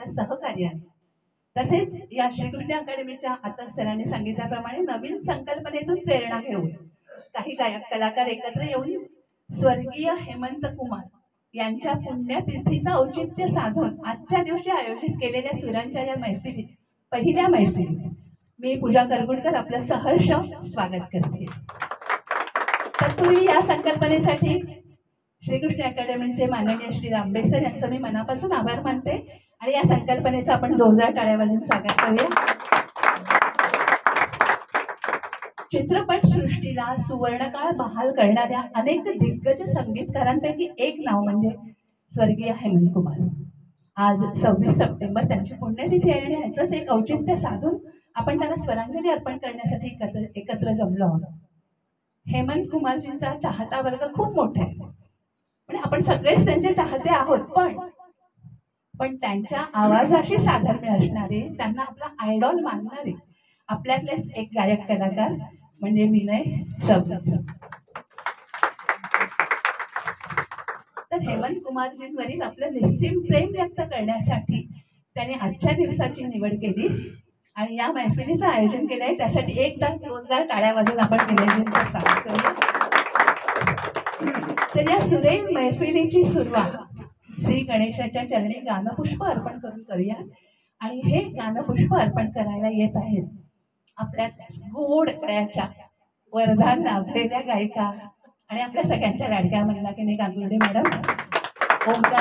सहकार्याने तसेच या श्रीकृष्ण अकॅडमीच्या आता सरांनी सांगितल्याप्रमाणे नवीन संकल्पनेतून प्रेरणा घेऊन काही गायक कलाकार एकत्र येऊन स्वर्गीय हेमंत कुमार यांच्या पुण्यतिथीचं औचित्य साधून आजच्या दिवशी आयोजित केलेल्या सुरांच्या या मैफिलीत पहिल्या मैफिलीत मी पूजा करगुडकर आपलं सहर्ष स्वागत करते। तत्पूर्वी या संकल्पनेसाठी श्रीकृष्ण अकॅडमीचे माननीय श्री रामबे सर यांचं मी मनापासून आभार मानते आणि या संकल्पनेचं आपण जोरदार टाळ्या वाजवून स्वागत करूया। चित्रपट सृष्टीला सुवर्णकाळ बहाल करणाऱ्या अनेक दिग्गज संगीतकारांपैकी एक नाव म्हणजे स्वर्गीय हेमंत कुमार। आज 26 सप्टेंबर त्यांची पुण्यतिथी आहे आणि ह्याचंच एक औचित्य साधून आपण त्यांना स्वरांजली अर्पण करण्यासाठी एकत्र जमलो आहोत। हेमंत कुमारजींचा चाहता वर्ग खूप मोठा आहे, पण आपण सगळेच त्यांचे चाहते आहोत, पण त्यांच्या आवाजाशी साधर्म्य असणारे, त्यांना आपला आयडॉल मानणारे आपल्यातलेच एक गायक कलाकार म्हणजे विनय चौधरी। तर हेमंत कुमारजींवरील आपलं निस्सीम प्रेम व्यक्त करण्यासाठी त्यांनी आजच्या दिवसाची निवड केली आणि या मैफिलीचं आयोजन केलं आहे। त्यासाठी एकदा जोरदार टाळ्या वाजवून आपण विनयजींचं स्वागत करूया। तर या सुरेख मैफिलीची सुरुवात श्री गणेशाच्या चरणी गानपुष्प अर्पण करून करूया आणि हे गानपुष्प अर्पण करायला येत आहेत आपल्या गोड गळ्याच्या वरदान लाभलेल्या गायिका आणि आपल्या सगळ्यांच्या लाडक्या मंदाकिनी गांगुर्डे मॅडम, ओंकार